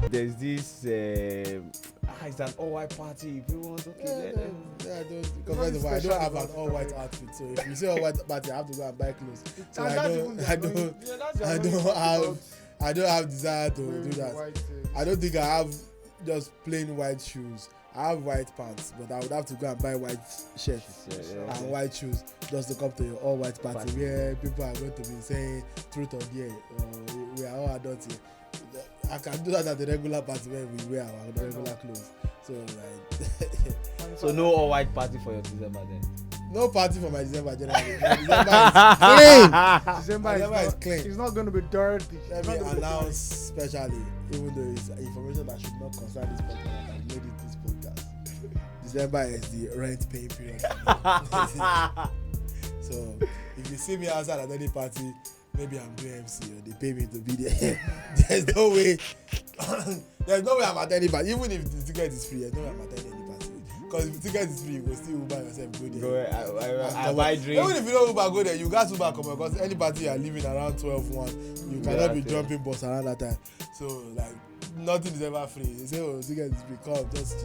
There's this. It's an all-white party. People want I don't have an all-white outfit. So if you say all-white party, I have to go and buy clothes. So I don't have desire to do that. I don't think I have just plain white shoes. I have white pants, but I would have to go and buy white shirts and white shoes just to come to your all-white party where people are going to be saying truth or dare. We are all adults here. I can do that at the regular party where we wear our regular clothes. So like, so no all-white party for your December then. No party for my December generally. My December is clean. It's not going to be dirty. Let me announce specially, even though it's information that should not concern this podcast, I've made it this podcast. December is the rent paying period. So if you see me outside at any party, maybe I'm doing MC or they pay me to be there. There's no way I'm at any party. Even if the ticket is free, there's no way I'm at any party. Because if the ticket is free, you go still Uber yourself, go there. I buy drinks. Even if you don't Uber, go there, you got Uber come because any party you are leaving around 12:1, you cannot be jumping bus around that time. So like nothing is ever free. They say, oh, ticket is free, come, just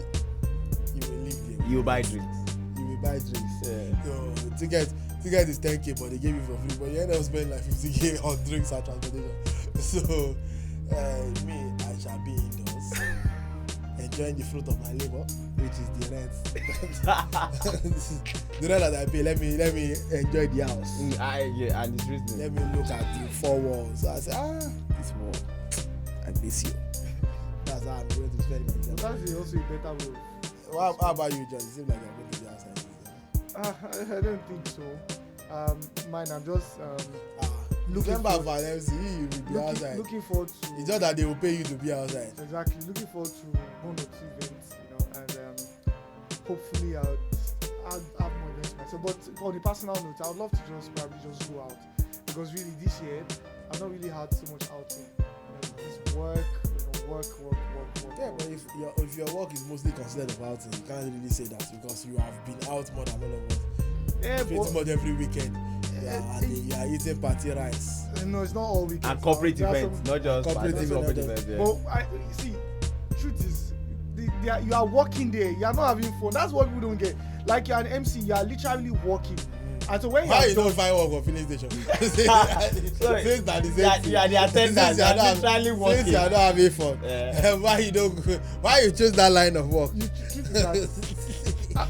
you will leave there. You buy drinks. You will buy drinks. Yeah. So ticket is 10k, but they gave you for free. But you end up spending like 50k on drinks and transportation. So me, I shall be indoors, enjoying the fruit of my labor, which is the rent. The rent that I pay. Let me enjoy the house. And it's reasonable. Let me look at the four walls. So I say, this wall, I miss you. That's how I'm going to spend my December. That's also a better way. How about you, John? It seems like you're going to be outside. I don't think so. Mine, I'm just looking December for an MC, you will be outside. Looking forward to. It's just that they will pay you to be outside. Exactly. Looking forward to one or two events, and hopefully I'll have more events myself. But on the personal note, I would love to probably just go out because really this year I've not really had so much outing. This work. Yeah, but if your work is mostly considered of outing, you can't really say that because you have been out more than all of us. Yeah, pretty much every weekend. You are eating party rice. No, it's not all weekends. And corporate events, not just corporate events. Yeah. But you see, truth is, you are working there. You are not having fun. That's what people don't get. Like you're an MC, you are literally working. And so when you don't find work for filling station? Since that is it. You are the attendant. You are literally working. Since you are not having fun, why you choose that line of work? You choose that.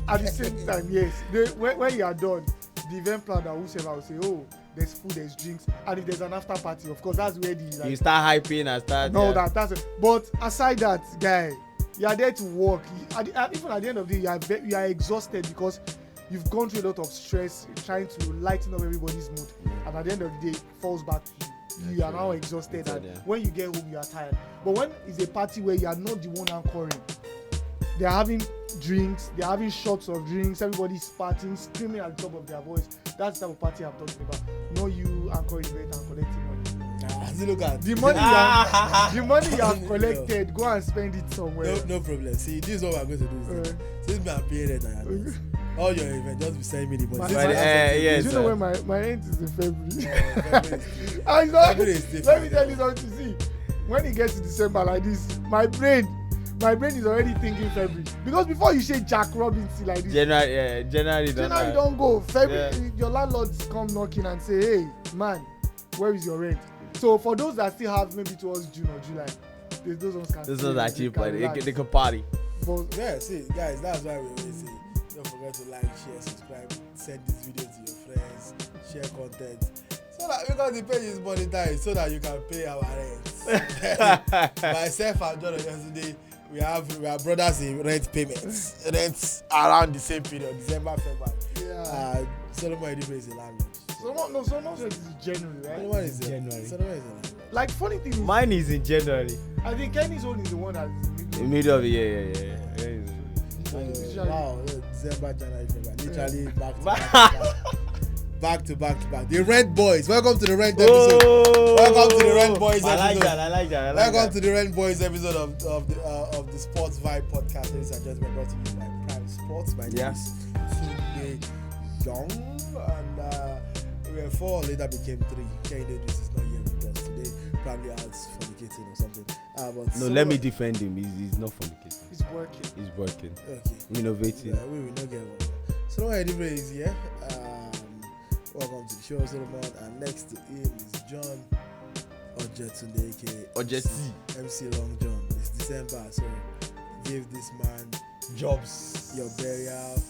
At the same time, yes. When you are done, the event planner, whoever will say, oh, there's food, there's drinks, and if there's an after party, of course, that's where the you start hyping and start. No, that's it. But aside that, guy, you are there to work. Even at the end of the day, you are exhausted because you've gone through a lot of stress trying to lighten up everybody's mood, and at the end of the day, it falls back to you. You are now exhausted, and when you get home, you are tired. But when it's a party where you are not the one anchoring, they are having drinks, they are having shots of drinks, everybody's partying, screaming at the top of their voice. That's the type of party I'm talking about. No, you anchoring event and collecting money. Look at the money you have collected. Go and spend it somewhere. No problem. See, this is what we're going to do. Since me I'm paying rent, all your events, just be sending me the money. Yes, you know when my rent is in February. Let me tell you something. See, when it gets to December like this, my brain is already thinking February. Because before you say Jack Robinson like this, January don't go. February, your landlords come knocking and say, hey, man, where is your rent? So for those that still have maybe towards June or July, those ones can. Those ones are cheap, but they can party. But yeah, see, guys, that's why we always say, don't forget to like, share, subscribe, send this video to your friends, share content. So that because the page is monetized, so that you can pay our rent. Myself and John yesterday, we are brothers in rent payments. Rents around the same period, December, February. Yeah. Solomon Edipe is a landlord. Solomon says it's January, right? Solomon is January. Solomon is a landlord. Like funny thing is, mine is in January. I think Kenny's own is the one that is in middle of the year. Wow, December, January, February. Literally back to back. The Rent Boys. Welcome to the Rent episode. Welcome to the Rent Boys episode. I like that. Welcome to the Rent Boys episode of the Sports Vibe podcast. Ladies and gentlemen, brought to you by Prime Sports. My name is Tunde Young, and we were 4, later became 3. Kehinde is not here with us today. probably out fornicating or something. But No, let me defend him. He's not fornicating. It's working. He's working. Okay. Innovating. Yeah, we will not get one. So anyway is here. Welcome to the show, Solomon. And next to him is John Ojetunde, aka Ojeti. MC Long John. It's December, so give this man Jobs. your burial.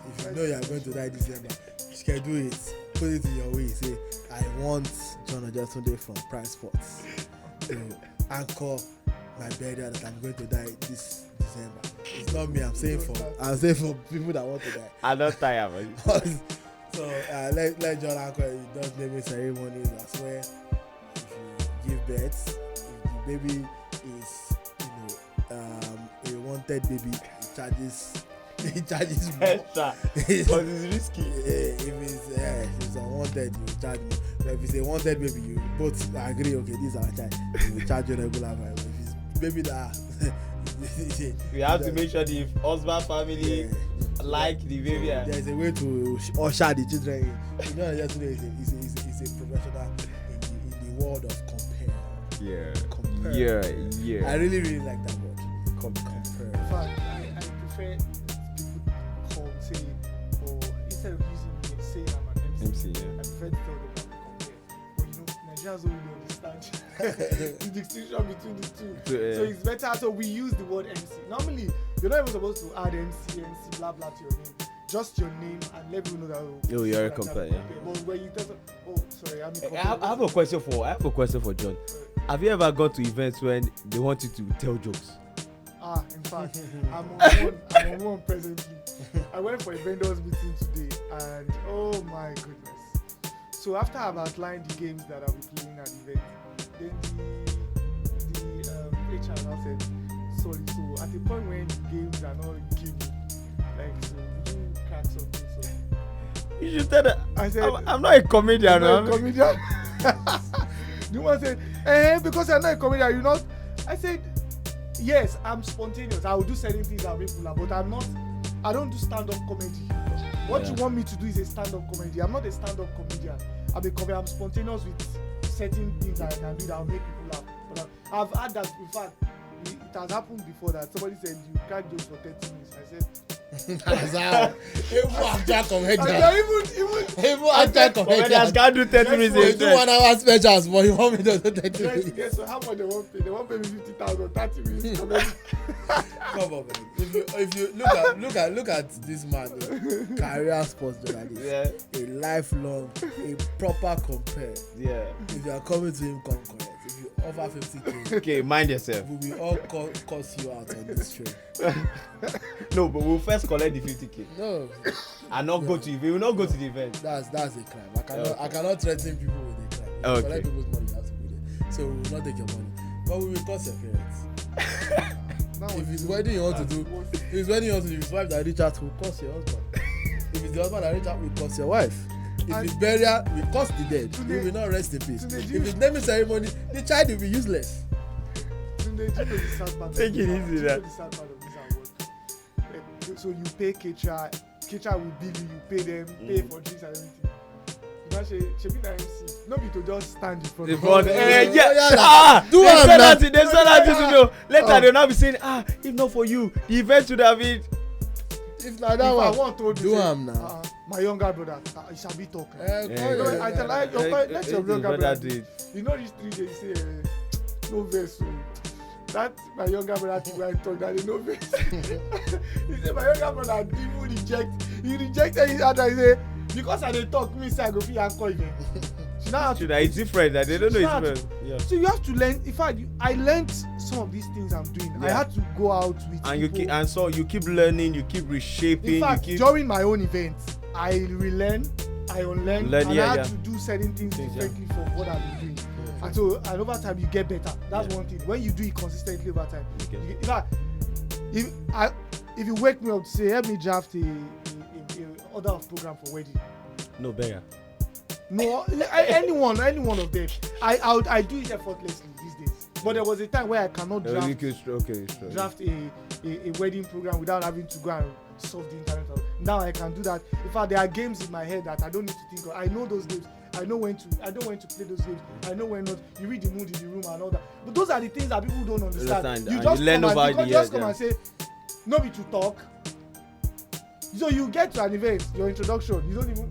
If you know you are going to die December, schedule it. Put it in your way. Say, I want John Ojetunde from Prime Sports to anchor my burial that I'm going to die this December. It's not me. I'm saying for people that want to die. I'm not tired, man. So let John anchor. He does naming ceremonies as well. If you give birth, if the baby is a wanted baby, he charges more. Extra. But it's risky. If it's unwanted, you charge more. But if it's a wanted baby, you both agree. Okay, this is our child. You will charge you regular price. If it's baby that We have to make sure the husband family like the baby. There's a way to usher the children in. You know, yesterday is a professional in the world of compare. Compare. Yeah. I really like that word. Compare. In fact, I prefer people say, or instead of using say I'm an MC, MC, yeah. I prefer to tell them that we compare. But you know, Nigerians don't really understand the distinction between the two. So it's better. So we use the word MC. Normally, you're not even supposed to add MC, blah blah to your name. Just your name and let people know that. Oh, you're a compare. Yeah. But when you tell, sorry, I have a question for John. Have you ever gone to events when they want you to tell jokes? In fact, I'm on one presently. I went for a vendors meeting today, and oh my goodness. So after I've outlined the games that I'll be playing at the event, then the HR now said, sorry, so at the point when the games are not given, like, so would you crack something? So You should tell that. I said, I'm not a comedian. I'm not a comedian. The one said, because you're not a comedian, you're not. I said, yes, I'm spontaneous. I will do certain things that make people laugh, but I don't do stand-up comedy. What you want me to do is a stand-up comedy. I'm not a stand-up comedian. I'm spontaneous with certain things that I can do that will make people laugh. But I've had that. In fact, it has happened before that somebody said you can't jokes for 30 minutes. I said, that's how even after comedians can't do 30 minutes. They do 1 hour specials, but you want me to do 30 minutes. Guess how much they won't pay? They won't pay me 50,000, 30 minutes. Come on, man. If you look at this man, career sports journalist, a lifelong, a proper compare. Yeah. If you are coming to him, come correct. If you offer 50K, Okay, mind yourself. we will all curse you out on this show. No, but we'll first collect the 50K. No, And not go to we will not go to the event. that's a crime. I cannot threaten people with a crime. If you collect people's money, you have to pay them. So we will not take your money, but we will curse your parents. If it's wedding you want to do, if it's wife that reach out, we curse your husband. If it's the husband that reach out, we curse your wife. If it's burial, we curse the dead. We will not rest in peace. If it's naming ceremony, the child will be useless. Take it easy, the sad part of this award. So you pay caterer will bill you pay them, pay for drinks and everything. You know, she be an MC. No be to just stand in front of Do her. they said that to know. Later they'll now be saying, if not for you, the event would have been. If not that one, want to do am now. My younger brother, he shall be talking. I tell let your younger brother do do it. You know these 3 days, he say, no verse. So that my younger brother think when I talk that they no verse. He said my younger brother didn't rejected his other. He say, because I dey talk, me say I go fit anchor event. It's different. They don't know it's different. Yeah. So you have to learn. In fact, I learned some of these things I'm doing. Yeah. I had to go out with And people. so you keep learning, you keep reshaping. In fact, during my own events, I relearn, I unlearn, and I had to do certain things differently from what I've been doing. And over time you get better. That's one thing. When you do it consistently over time, in fact, if you wake me up to say help me draft a order of program for wedding. No beggar. No, any one of them. I do it effortlessly these days. But there was a time where I cannot draft a wedding program without having to go and solve the internet. Now I can do that. In fact, there are games in my head that I don't need to think of. I know those games. I know when to play those games. I know when not. You read the mood in the room and all that. But those are the things that people don't understand. You just learn over the years. Just come and say, no be to talk. So you get to an event, your introduction. You don't even.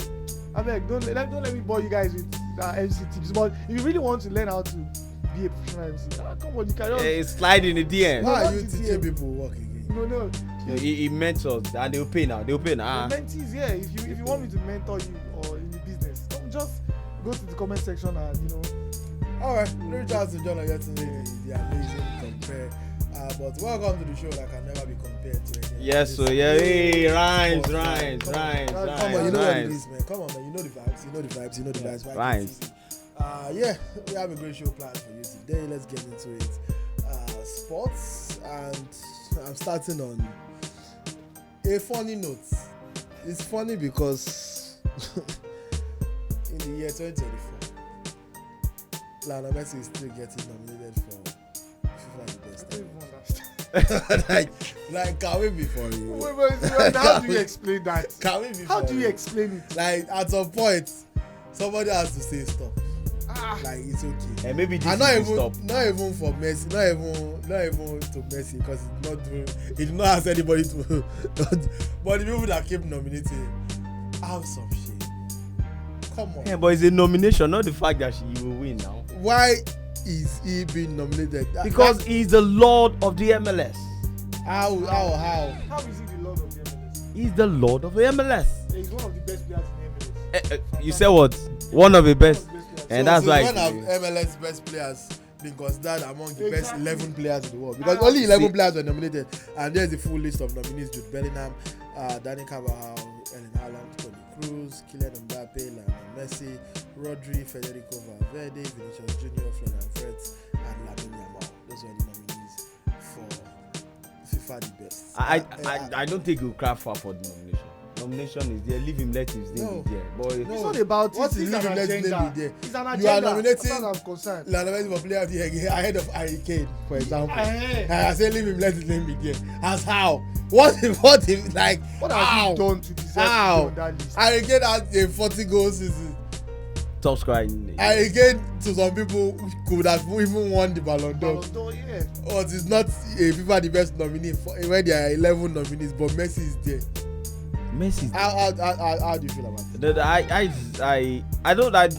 I beg, don't let me bore you guys with MC tips. But if you really want to learn how to be a professional MC, come on, you can. Slide in the DM. Why are you teaching people work again? No. He mentors and they'll pay now. Mentees, yeah. If you want me to mentor you or in the business, don't just go to the comment section and All right, reach out to John Oyetunde, the amazing compare. But welcome to the show that can never be compared to anything. Yes, so yeah, hey, rhymes. Come on, you know what it is, man. Come on, man. You know the vibes. Rhymes. Yeah, we have a great show planned for you today. Let's get into it. Sports, and I'm starting on a funny note. It's funny because in the year 2024, Lionel Messi is still getting nominated for FIFA the best. like, can we be for you? Wait, how do you explain that? Can we be How for do you explain it? Like, at some point, somebody has to say stop. Like, it's okay. And maybe this and is stop. not even for Messi, not even to Messi, because he did not ask anybody to. But the people that keep nominating, have some shit. Come on. Yeah, but it's a nomination, not the fact that he will win now. Why is he being nominated? Because he's the lord of the MLS. How? How is he the lord of the MLS? He's the lord of the MLS. He's one of the best players in the MLS. You said what? One of the best. And that's like one of MLS best players being considered among the best 11 players in the world, because only 11 players were nominated, and there's a full list of nominees: Jude Bellingham, Dani Carvajal, Erling Haaland, Toni Kroos, Kylian Mbappe, Lionel Messi, Rodri, Federico Valverde, Vinicius Junior, Florian Wirtz, and Lamine Yamal. Those were the nominees for FIFA the best. I don't think he'll crack far for the nomination. Nomination is there. Leave him, let his name be there. But it's not about what it. Is leave him, let his name be there? It's an agenda. You are nominating I'm concerned. Lionel Messi for player of the year ahead of Harry Kane, for example. I say leave him, let his name be there. As how? What if what has he done to deserve to be on that list? Harry Kane had a 40 goal season. Top scorer in Harry Kane, to some people, could have even won the Ballon d'Or. Yeah. But it's not a FIFA the best nominee when there are 11 nominees, but Messi is there. Messi. How do you feel about it? I know that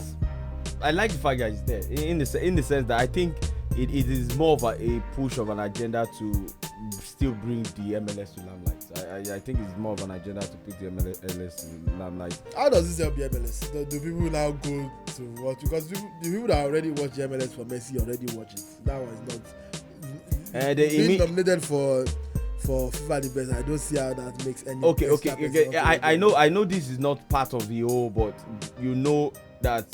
I like the fact that he's there in the sense that I think it is more of a push of an agenda to still bring the MLS to limelight. I think it's more of an agenda to put the MLS to limelight. How does this help the MLS? Do people now go to watch? Because the people that already watch the MLS for Messi already watch it. That one is not being nominated for FIFA the best. I don't see how that makes any. Okay. I know this is not part of the whole, but you know that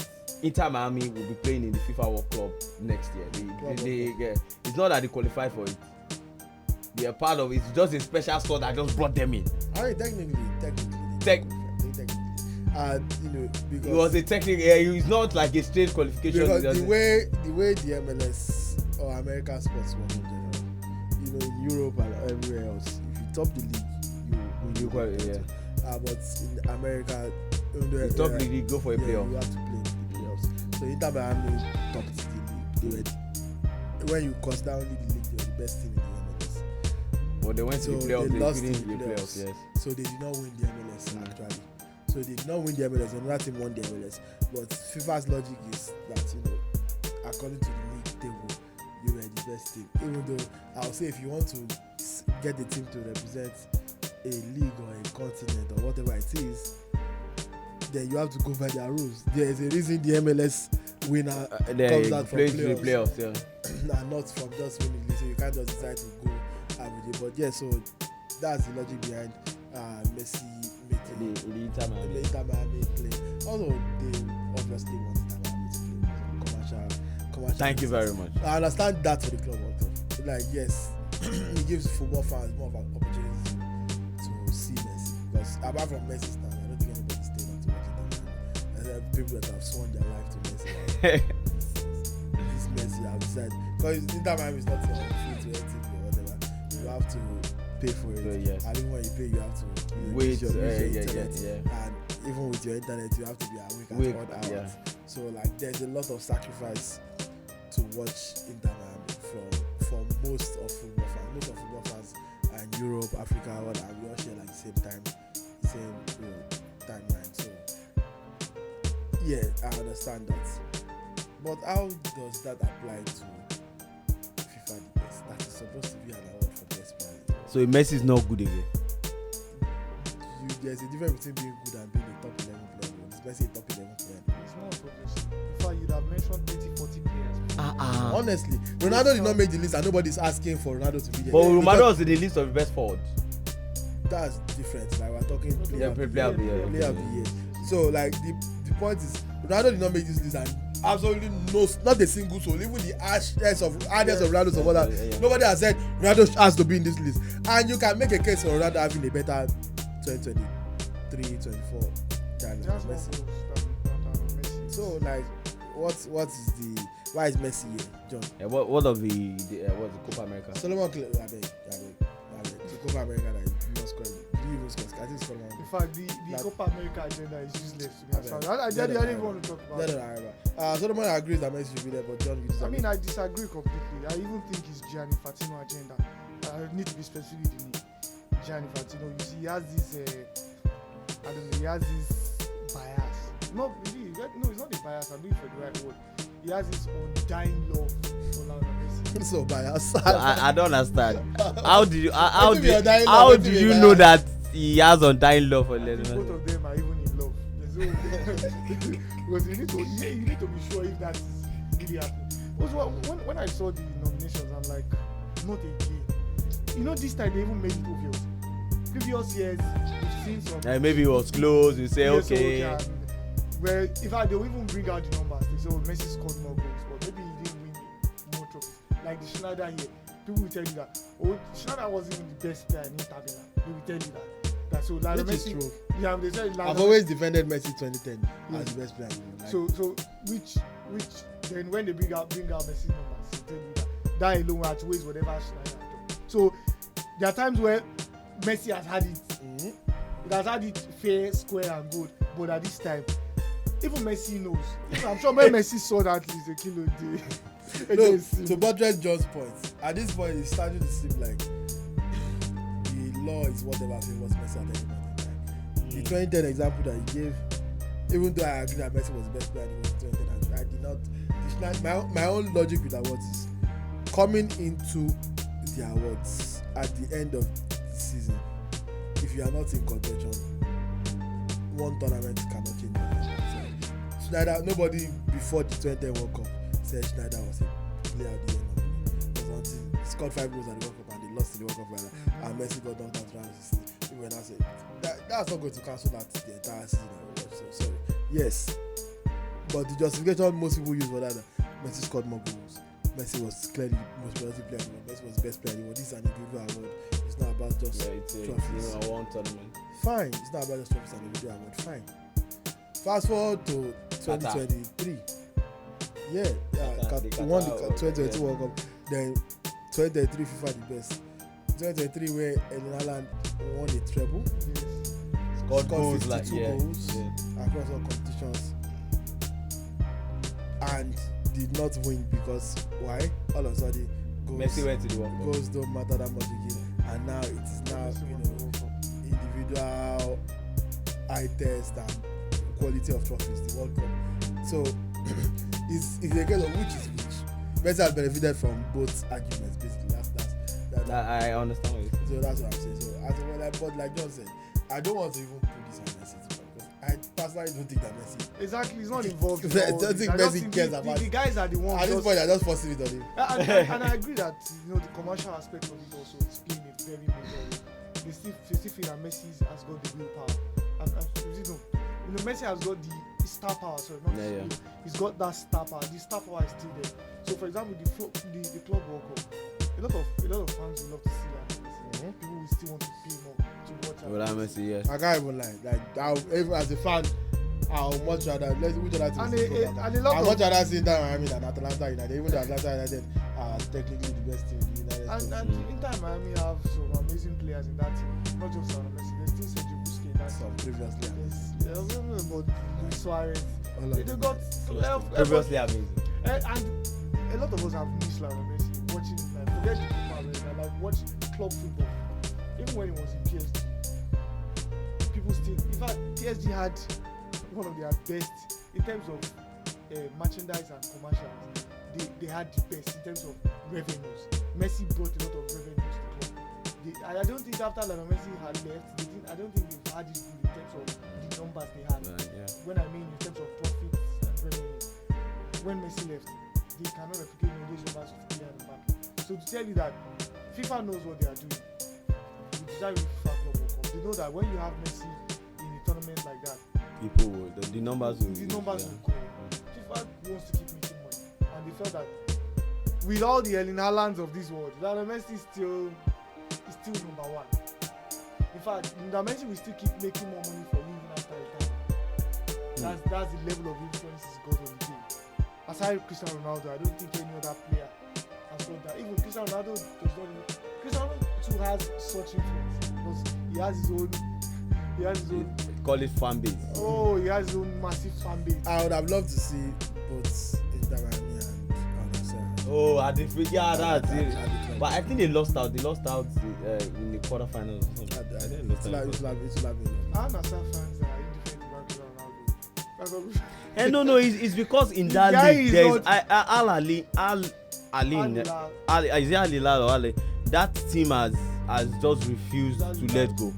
Inter Miami will be playing in the FIFA World Club next year. It's not that they qualify for it. They are part of it. It's just a special squad that just brought them in. I mean, technically. Because it was a technical. It's not like a straight qualification. Because the way the MLS or American sports work in general, in Europe and everywhere else, if you top the league, you but in America, the top league go for a playoff. You have to play the playoffs. So Inter Miami topped the league. When you consider only the league, they were the best team in the MLS. But they went to the playoffs. They lost in the playoffs. Yes. So they did not win the MLS actually. So they did not win the MLS. Another team won the MLS. But FIFA's logic is that according to the league table, you were the best team. Even though I'll say if you want to get the team to represent a league or a continent or whatever it is, then you have to go by their rules. There is a reason the MLS winner comes out from playoffs, and not from just winning. So you can't just decide to go with it. But yeah, so that's the logic behind Messi making the Inter Miami play. Also, they obviously want Inter Miami to play commercial. Thank you very much. I understand that for the club World Cup. Like, yes, it gives football fans more of an opportunity to see Messi. Because apart from Messi's stand, I don't think anybody's staying up to watch it. There are people that have sworn their life to Messi. This Messi, I've decided. Because Inter Miami is not free to anything or whatever. You have to pay for it. Yes. And even when you pay, you have to wait. And even with your internet, you have to be awake at odd hours. Yeah. So like, there's a lot of sacrifice to watch Inter Miami from most of football fans. Most of football fans and Europe, Africa, and we all share like the same time, same timeline. So yeah, I understand that. But how does that apply to FIFA the best? That is supposed to be an award for best player. So Messi is not good again. There's a difference between being good and being a top 11 player. Is Messi a top 11 player? It's not progressive. In fact, you'd have mentioned 30, 40 players. Honestly, Ronaldo did not make the list and nobody's asking for Ronaldo to be there. But Ronaldo was in the list of the best forwards. That's different. Like we're talking Player of the year. player of the year. So like the point is Ronaldo did not make this list and absolutely not a single soul, even the hardest of Ronaldo supporters. Nobody has said Ronaldo has to be in this list. And you can make a case for Ronaldo having a better 2023, 24 than Messi. So like what is the why is Messi here, John? What of the Copa America? Solomon the Copa America that you must score. Did you even score? I think Solomon. In fact, the Copa America agenda is useless to me. I don't even want to talk about it. Solomon agrees that Messi should be there, but John, you disagree. I mean, I disagree completely. I even think it's Gianni Infantino agenda. I need to be specific with the Gianni Infantino. You see, he has this, he has this bias. No, it's not a bias. I'm looking for the right word. He has his undying love for Lionel Messi. So bias. I don't understand. How do you know that he has undying love for Lionel Messi? Both of them are even in love. Because you need to be sure if that is really happening. Also, when I saw the nominations, I'm like, not again. You know, this time they even made it obvious. Previous years, we've seen some. Maybe it was close. You say okay. Well, in fact, they will even bring out the numbers. They say, oh, Messi scored more goals, but maybe he didn't win more trophies. Like the Schneider here, people will tell you that, oh, Schneider wasn't even the best player in Inter Milan. They will tell you that. That's so Lionel Messi. True. Yeah, they say I've always defended Messi 2010 as the best player. Like, so which then when they bring out Messi's numbers, they tell you that alone outweighs whatever Schneider done. So there are times where Messi has had it. It has had it fair, square, and good. But at this time, even Messi knows. I'm sure when Messi saw that he's a kilo day. No, to buttress John's point, at this point it's starting to seem like the law is whatever favors Messi at any point in time. The 2010 example that he gave, even though I agree that Messi was the best player in 2010, I did not. My own logic with awards is coming into the awards at the end of the season. If you are not in contention, one tournament cannot change it. Schneider, nobody before the 2010 World Cup said Schneider was a player of the year nominee. It was until he scored 5 goals at the World Cup and they lost in the World Cup and Messi got knocked out rounds. People were now saying that's not going to cancel that the entire season. So sorry. Yes, but the justification most people use for that Messi scored more goals. Messi was clearly the most productive player. Messi was the best player. This is an individual award. It's not about just trophies. It's a one tournament. Fine. It's not about just trophies and individual award. Fine. Fast forward to 2023. Yeah. He won the 2022 World Cup. Then 2023 FIFA the best. 2023 where Erling Haaland won a treble. Scored goals 52 goals across all competitions. And did not win because why? All of a sudden Messi went to the World Cup. Goals don't matter that much again. And now it is now individual eye test and quality of trophies, the World Cup. So it's a case of which is which. Messi has benefited from both arguments basically. That's I understand what you're saying. So that's what I'm saying. So but like John said, I don't want to even put this on Messi because I personally don't think that Messi. Exactly, he's not involved. I don't think Messi cares about the guys are the ones. At this point, I just forcing it on him. And I agree that the commercial aspect of it also is playing a very major role. They still feel that Messi has got the willpower. And Messi has got the star power. Sorry, not he's got that star power. The star power is still there. So, for example, the Club World Cup, a lot of fans will love to see that. People will still want to pay more to watch. Well, Messi, yes. I can't even lie. Even as a fan, I'll much rather which other team. I'll much rather see Inter Miami than Atalanta United. Even though Atalanta United are technically the best team in the United States. And Inter Miami have some amazing players in that team. Not just Messi. There's still Sergio Busquets in that some previously amazing. Yes, I don't know about Luis Suarez. They got Previously amazing. and a lot of us have missed Lionel Messi watching, like, forget the football, like watching club football. Even when he was in PSG, people still, in fact, PSG had one of their best in terms of merchandise and commercials. They had the best in terms of revenues. Messi brought a lot of revenues to the club. I don't think after Lionel Messi had left, I don't think they've had it good in terms of the numbers they had. When I mean in terms of profits and revenue. When Messi left, they cannot replicate those numbers with Kylian Mbappe. So to tell you that FIFA knows what they are doing. With that FIFA Club World Cup, they know that when you have Messi in a tournament like that, People will, the numbers will. will go. FIFA wants to keep making money, and they felt that with all the Erling Haalands of this world, Lionel Messi is still number one. In fact, Lionel Messi will still keep making more money for you even after retirement. That's the level of influence he's got on the game. Aside Cristiano Ronaldo, I don't think any other player has got that. Even Cristiano Ronaldo does not. Cristiano too has such influence because he has his own. Call it fan base. Oh, he has his own massive fan base. I would have loved to see both Inter Miami and Al-Nassr. Oh, that's it. At the club. But I think they lost out. They lost out in the quarterfinals. It will have been enough. Al-Nassr fans are indifferent about Cristiano Ronaldo. No, it's because in that guy league is there is Al Hilal or Ali. That team has just refused to let go.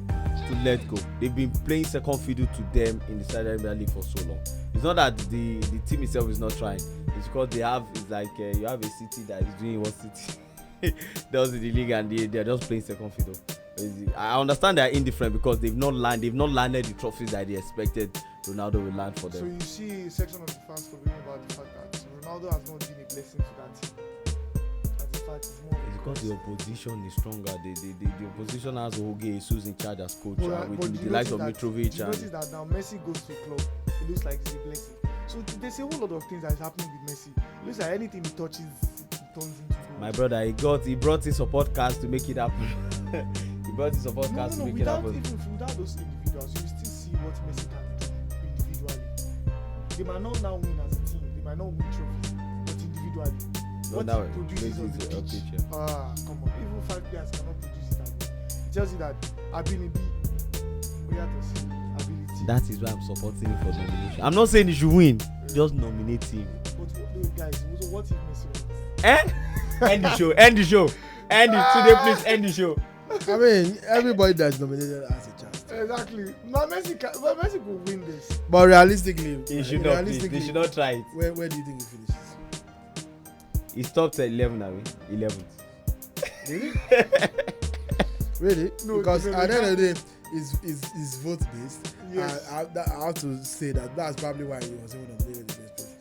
They've been playing second fiddle to them in the Saudi Arabia League for so long. It's not that the team itself is not trying. It's because you have a city that is doing what city does in the league, and they're just playing second fiddle. I understand they are indifferent because they've not landed the trophies that they expected Ronaldo will land for them. So you see a section of the fans complaining about the fact that Ronaldo has not been a blessing to that team. As a fact, it's more because the opposition is stronger. The opposition has Oge Jesus in charge as coach, with the likes of Mitrovic. You notice that now Messi goes to a club, it looks like it's a blessing. So there's a whole lot of things that is happening with Messi. It looks like anything he touches, it turns into gold. My brother, he brought his support cast to make it happen. He brought his support cast to make it happen. Without those individuals, you still see what Messi can do individually. They might not now win as a team, they might not win trophies, but individually. What he produces on the pitch. Come on. Even 5 players cannot produce it. It tells you that ability. That is why I'm supporting him for nomination. I'm not saying he should win, just nominate him. But guys, what if Messi wins? End the show. Today, please end the show. I mean, everybody that's nominated has a chance. Exactly. Now Messi could win this. But realistically, they should not try it. Where do you think he finishes? He stopped at 11 now. 11th. Really? Really? No, because at the end of the day, it's vote based. Yes. I have to say that's probably why he was even nominated in the first place.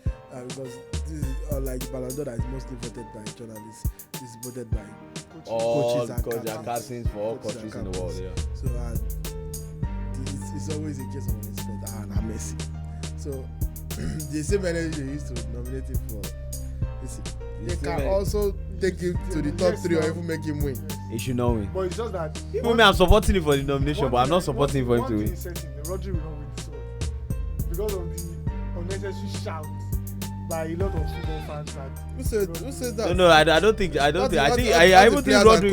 Because this is like Ballon d'Or that is mostly voted by journalists. It's voted by all coaches and captains for all countries in the world. Yeah. So it's always a case of respect. And Messi. So the same energy they used to nominate him for. They can also take him to the top 3 or even make him win. He should not win. But it's just that. Even me, I'm supporting him for the nomination, but I'm not supporting him for him to win. One thing is certain, Rodri will not win this one because of the unnecessary shouts by a lot of football fans. Who said that? No, I don't think. I even think Rodri.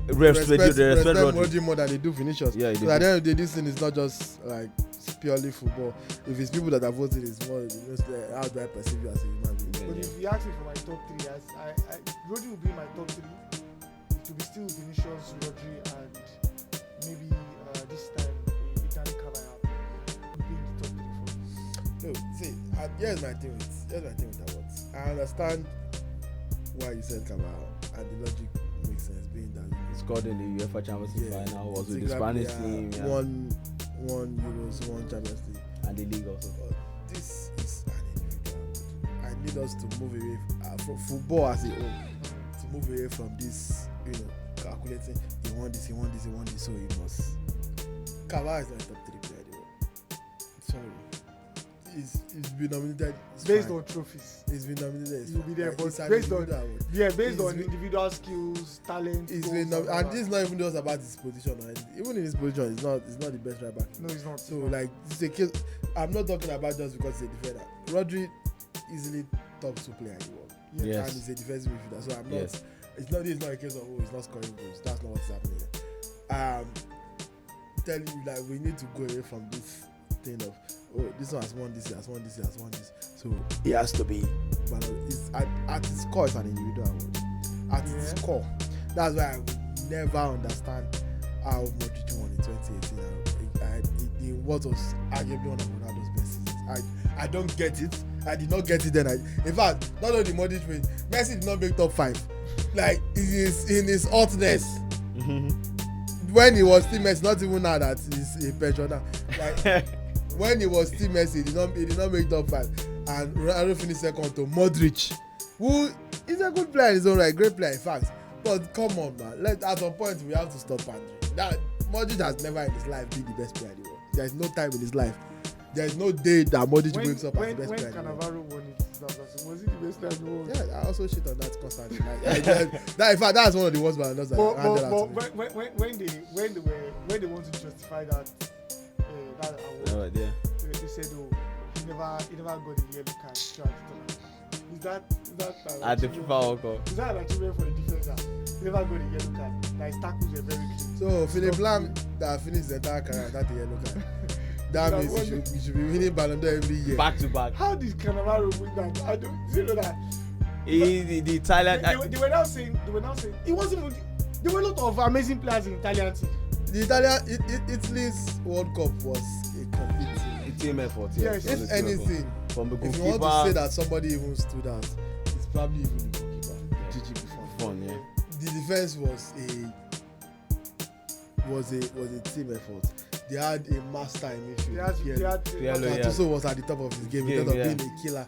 Respect Rodri more than they do Vinicius. Yeah, so at the end of the day, this thing is not just like purely football. If it's people that are voting, it's more how do I perceive you as a human being. But if you ask me for my top 3, Rodri will be my top 3. It will be still Vinicius, Rodri, and maybe this time Dani Carvajal will be in the top 3 for me. No, see, here's my thing with that one. I understand why you said Carvajal, and the logic makes sense, being that he scored in the UEFA Champions League final, was with the Spanish team, won Euros, won Champions League, and the league also. But this is an individual. I need us to move away from football as a whole, to move away from this, calculating. He won this, so he must. Carvajal is not a top 3 player anymore. Sorry. He's been nominated. Based on trophies. He's been nominated. He'll be there, Like, but it's an based on individual award. based on He's been- individual skills, talent. He's goals, been and all and that. this is not even just about his position. And even in his position, he's not the best right back. No, he's not. So like this is a case. I'm not talking about just because he's a defender. Rodri easily top 2 player in the world. Yes. And he's a defensive midfielder. So I'm not. Yes. This is not a case of he's not scoring goals. That's not what's happening here. Telling you like we need to go away from this thing of this one has won this, has won this, has won this. So it has to be. But it's at its core, it's an individual award. At its core, that's why I would never understand how Modric won in 2018. In what was arguably one of Ronaldo's best seasons. I don't get it. I did not get it then. In fact, not only Modric win, Messi did not make top 5. Like in his hotness. When he was still Messi, not even now that he's a pensioner. Like when he was still Messi, he did not make top 5. And Ronaldo finished second to Modric, who is a good player in his own right, great player in fact. But come on, man. At some point we have to stop pandering. That Modric has never in his life been the best player in the world. There is no time in his life. There is no day that Modric wakes up as the best player in the world. When Cannavaro won it, was he the best player in the world? Yeah, I also shit on that constantly. In fact, that's one of the worst balances that But handed out to me. when they want to justify that award, they said, oh, he never got a yellow card throughout the tournament. Is that At the FIFA World Cup. Is that an achievement for the defender? He never got a yellow card. Like his tackles were very clean. So Philippe Lam that finished the entire career without a yellow card. That means he should be winning Ballon d'Or every year. Back to back. How did Cannavaro win that? I don't. Do you know that? The Italian. They were now saying it wasn't. There were a lot of amazing players in Italian team. The Italy's World Cup was a complete team effort. Yes. If anything, from the if goalkeeper. you want to say that somebody even stood out, it's probably even the goalkeeper. Gigi Buffon. Fun, yeah. The defense was a team effort. They had a master in midfield. Gattuso was at the top of his game because of being a killer.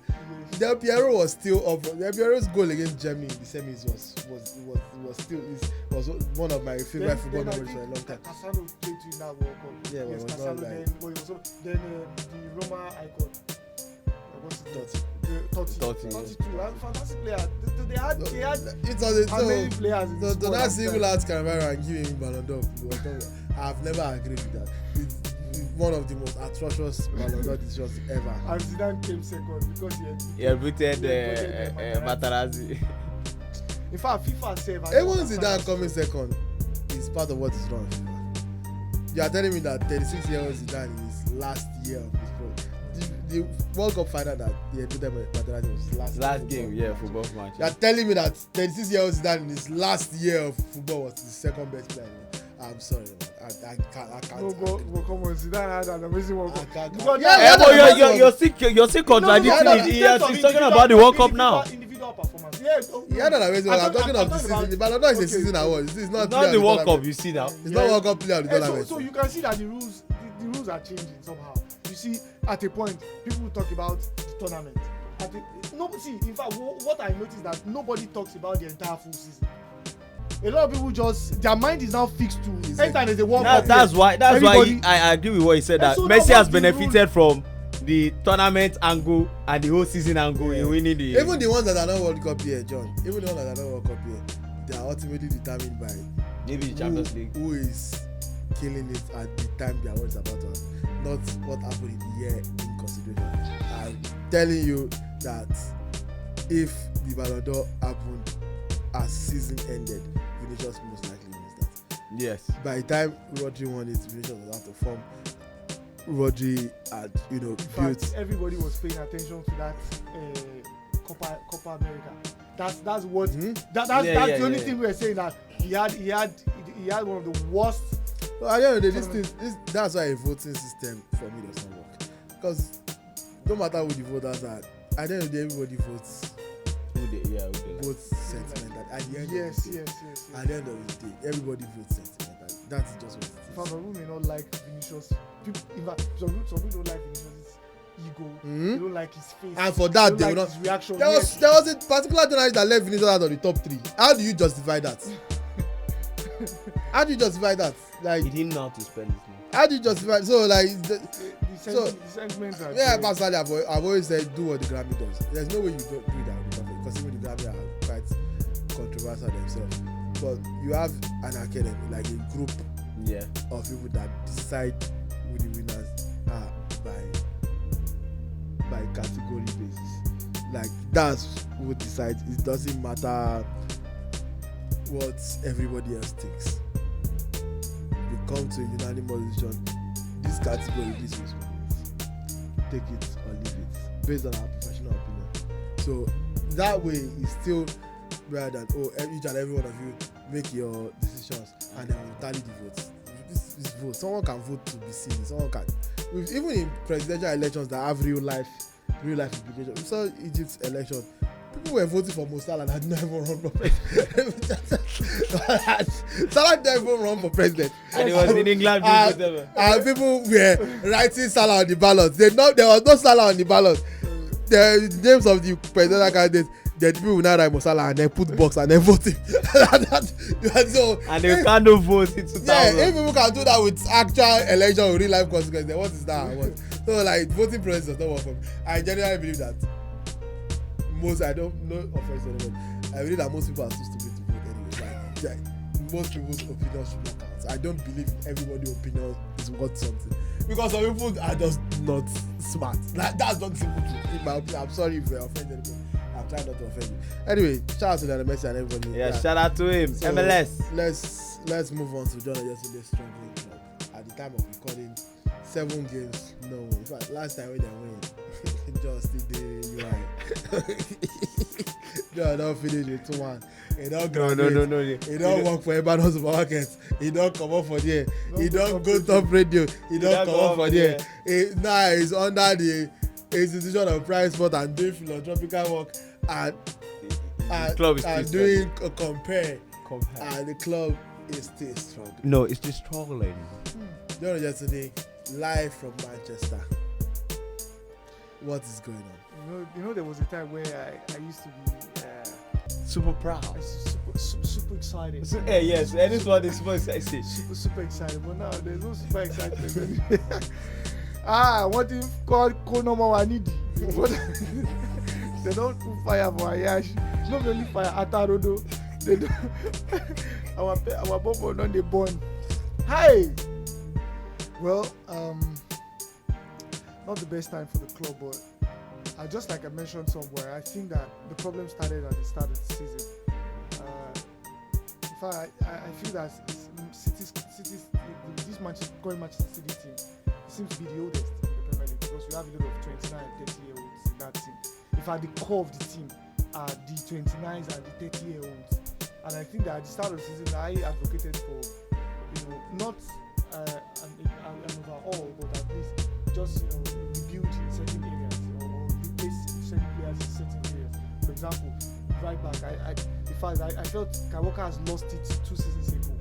Del Piero was still up. Del Piero's goal against Germany in the semis was one of my favorite football memories for a long time. Cassano played in that World Cup. Yeah, yes, but Cassano then the Roma icon. What's it? Totti. Totti, fantastic player. They had amazing players. So to not single out Cannavaro and give him Ballon d'Or, I've never agreed with that. It's one of the most atrocious Ballon d'Or decisions ever. And Zidane came second because he booted Materazzi. In fact, FIFA said even Zidane coming second is part of what is wrong. You are telling me that 36-year-old Zidane in his last year of his pro. The World Cup final that he had beaten Materazzi was last game, football match. You are telling me that 36-year-old Zidane in his last year of football was the second best player. I'm sorry, man. I can't. No, but come on, Zidane had an amazing World Cup. You're still contradicting it. He's talking about the World Cup now. Individual performance. Yeah. He had an amazing World Cup. I'm talking of the season. The Ballon d'Or is a season award. It's not the World Cup. You see now. It's not World Cup player of the tournament. So you can see that the rules are changing somehow. You see, at a point, people talk about the tournament. In fact, what I noticed that nobody talks about the entire full season. A lot of people their mind is now fixed to anytime there's a World Cup. That's why I agree with what he said, that Messi has benefited from the tournament angle and the whole season angle in winning the. Even the ones that are not World Cup here, John. Even the ones that are not World Cup here, they are ultimately determined by maybe the Champions League. Who is killing it at the time the award is about to happen, not what happened in the year in consideration. I'm telling you that if the Ballon d'Or happened as season ended, Vinicius most likely wins that. Yes. By the time Rodri won it, Vinicius was out of form. Rodri had, built. Everybody was paying attention to that Copa America. That's what. That's the only thing we were saying, that he had one of the worst. Well, at the end of the day, that's why a voting system for me does not work. Because no matter who the voters are, at the end of the day, everybody votes. Votes sentimental. At the end of the day, at the end of the day, everybody votes sentimental. That's just what it is. Some people may not like Vinicius. Some people don't like Vinicius' ego. They don't like his face. And for that, they will not. His reaction. There was a particular journalist that left Vinicius out of the top 3. How do you justify that? How do you justify that? Like, he didn't know how to spell his name. How do you justify? So like, The sentiments are yeah, there. personally, I've always said do what the Grammy does. There's no way you don't do that with Buffett, because even the Grammy are quite controversial themselves. But you have an academy, like a group of people that decide who the winners are by category basis. Like that's who decides. It doesn't matter what everybody else thinks. We come to a unanimous decision. This category, this was wins. Take it or leave it, based on our professional opinion. So that way is still rather than each and every one of you make your decisions and then we'll tally the votes. This is vote. Someone can vote to be seen. Someone can. Even in presidential elections that have real life implications. We saw Egypt's election. People were voting for Mo Salah that didn't even run for president. Salah didn't even run for president. And it was in England. And people were writing Salah on the ballot. There was no Salah on the ballot. The names of the presidential candidates, the people will now write Mo Salah and then put box and then vote him. So, and they can't no vote in 2000. Yeah, if people can do that with actual election with real life consequences, then what is that? So like voting process does not work for me. I genuinely believe that I don't know offense to anyone. I believe that most people are too stupid to vote anyway. Like most people's opinions should not count. I don't believe everybody's opinion is worth something. Because some people are just not smart. Like that's not simple truth. In my opinion, I'm sorry if I offend anybody. I'm trying not to offend you. Anyway, shout out to Lionel Messi and everybody. Yeah, shout out to him. So, MLS. Let's move on to John yesterday's struggling club. At the time of recording, 7 games, no win. In fact, last time when they win, just the UI. John don't finish with 2-1. He don't graduate. No. He don't work for Ebanos Supermarket. He don't come up for there. He don't go top radio. He don't come up for there. Now he's under the institution of Prime Sport and doing philanthropical work and doing a compare. And the club is still struggling. No, it's just struggling. John yesterday, live from Manchester. What is going on? You know, there was a time where I used to be super proud. super excited. Yes, and this one is super excited. Super excited, but now there's no super excitement. What if called Kono Mawanidi? They don't put fire for Ayash. Not only fire Atarodo. They don't. Our bobo don't they born. Hi. Well, not the best time for the club, but just like I mentioned somewhere, I think that the problem started at the start of the season. In fact, I feel that City's this current Manchester City team seems to be the oldest in the Premier League because we have a lot of 29 and 30-year-olds in that team. In fact, the core of the team are the 29s and the 30-year-olds. And I think that at the start of the season, I advocated for, not an overall, but at least just rebuild in certain areas or replace certain players in certain areas. For example, right back, I felt Kyle Walker has lost it 2 seasons ago.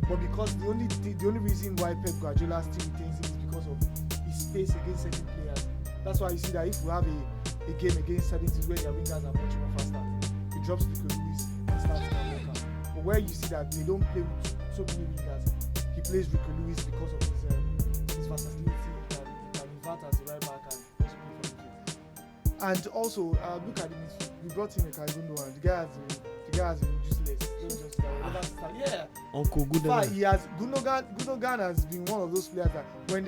But because the only reason why Pep Guardiola still retains him is because of his space against certain players. That's why you see that if we have a game against certain teams where their wingers are much more faster, he drops Rico Lewis and starts Kyle Walker. But where you see that they don't play with so many wingers, he plays Rico Lewis because of his versatility. He can invert as a right back and also play for the And also, look at him. We brought in a Gundogan. The guy has been useless. Yeah. Uncle Gundogan. Gundogan has been one of those players that when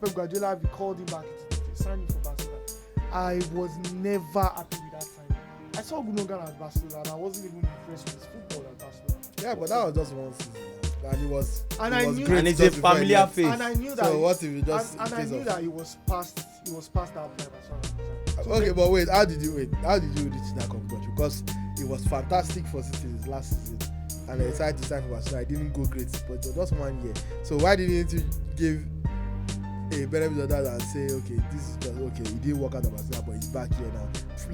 Pep Guardiola called him back to sign him for Barcelona, I was never happy with that signing. I saw Gundogan at Barcelona and I wasn't even impressed with his football at Barcelona. Yeah, but that was just one season. And he was great. And it's a familiar face. And I knew that. So what if you just? And I knew that he was past that player as well. So okay, but wait. How did you reach that conclusion? Because it was fantastic for City last season, and I decided to sign for Barcelona. I didn't go great, but it was just 1 year. So why didn't you give a benefit of that and say, okay, this is just okay. He didn't work out at Barcelona, but he's back here now.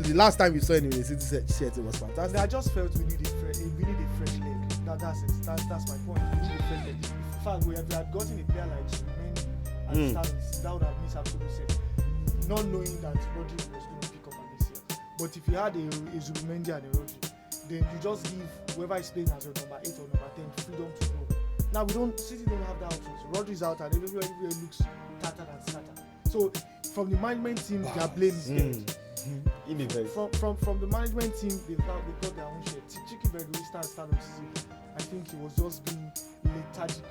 The last time we saw him in the City shirt, it was fantastic. I just felt we need a fresh leg. That's it. That's my point. We need a fresh leg. In fact, we had gotten a player like Zubimendi at the start of the season. That would have made absolute sense. Not knowing that Rodri was going to pick up on this year. But if you had a Zubimendi and a Rodri, then you just give whoever is playing as your number 8 or number 10 freedom to grow. Now City don't have that option. So Rodri's out and everywhere looks tattered and scattered. So from the management team, their blame is there. From the management team, they got their own shit. Chiki Bergwijn start of the season. I think he was just being lethargic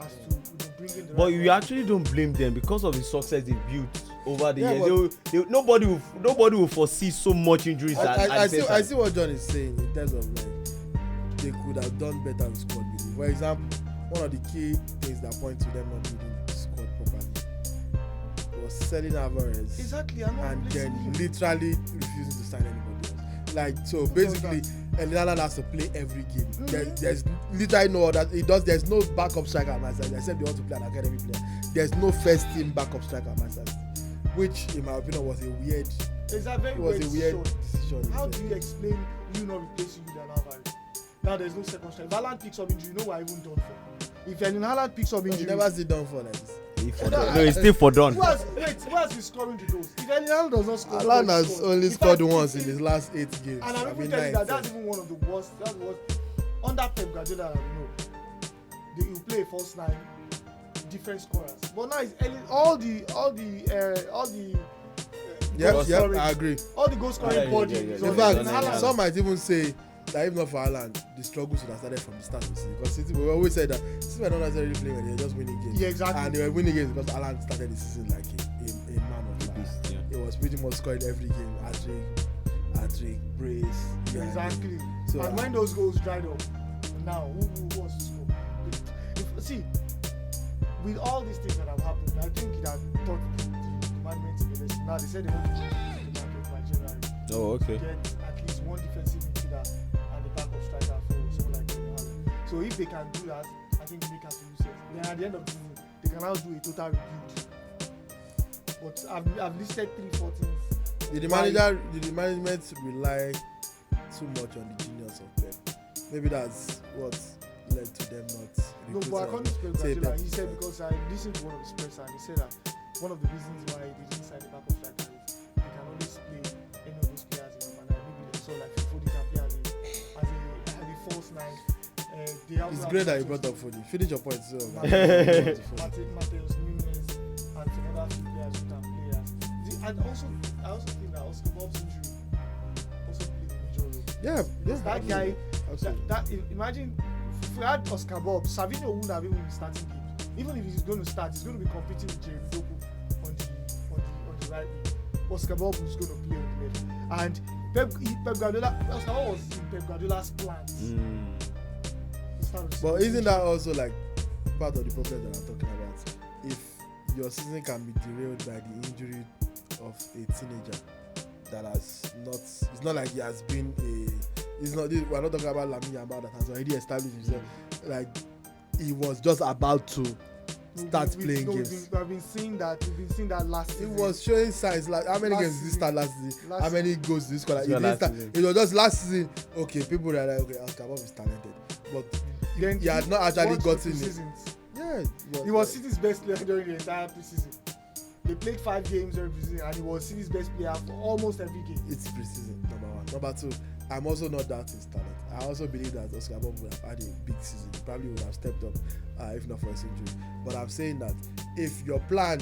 as to bringing the. But you actually don't blame them because of the success they built over the years. Nobody will foresee so much injuries. I see what John is saying in terms of like they could have done better with squad building. For example, one of the key things that point to them not building the squad properly was selling Alvarez. Exactly, and then literally refusing to sign anybody else. Like so, basically, Haaland has to play every game. There's literally no other. There's no backup striker at Man City except they want to play an academy player. There's no first team backup striker at Man City, which, in my opinion, was a weird. It's a very weird decision. How do you explain you not replacing Julian Alvarez? Now there's no second striker. If Haaland picks up injury, you know what I even done for. If Haaland picks up injury, you never see done for like this. No, it's still for done. Who has been scoring the goals? If Haaland does not score, Haaland has only scored once in his last 8 games. And I'm even telling you that's even one of the worst. That was under Pep Guardiola. You will play a false 9, different scorers. But now it's all the I agree. All the goal scoring body. In fact, some might even say that if not for Haaland, the struggles would have started from the start of the season. Because City, we always said that City were not necessarily playing when they were just winning games. Yeah, exactly. And they were winning games because Haaland started the season like a man of fire. He was pretty much scoring every game. Hat-trick, brace. Yeah, exactly. So, and when those goals dried up, now who wants to score? See, with all these things that have happened, I think that taught the management to be this. Now they said they want to change the market by January. Oh, okay. Get at least one defensive midfielder and a backup striker for someone like Haaland. So if they can do that, I think they can use it. Then at the end of the season, they can now do a total rebuild. But I've listed 3-4 things. Did the management rely too much on the genius of Pep? Maybe that's what led to them not. No, but according to Pep Guardiola, he said, because I listened to one of his press and he said that one of the reasons why they didn't sign the backup striker is they can always play any of those players in number 9. Maybe they saw like Foden can play as a false 9. It's great that you brought up Foden. Finish your point. So Mateus Nunes and some other few players who can play as. And also, I also think that Oscar Bob's injury also played a major role. Yeah. That guy. Imagine if we had Oscar Bob, Savinho wouldn't have even been starting games. Even if he's going to start, he's going to be competing with Jeremy Doku on the right wing. Oscar Bob was going to play on the left. And Pep Guardiola, Oscar Bob was in Pep Guardiola's plans. But isn't that also like part of the problem that I'm talking about? If your season can be derailed by the injury of a teenager that has not, it's not like he has been we're not talking about Lamine Yamal that has already established himself. Like he was just about to start playing games. We've been seeing that last season. He was showing signs. Like how many games did he start last season? How many goals did he score? Like, it was just last season. Okay, people were like, okay, Oscar Bob is talented, but then he had not actually gotten it. Yeah, he was City's best player during the entire preseason. They played 5 games during preseason, and he was City's best player for almost every game. It's preseason, number 1. Number 2, I'm also not doubting his talent. I also believe that Oscar Bob would have had a big season. He probably would have stepped up if not for his injury. But I'm saying that if your plan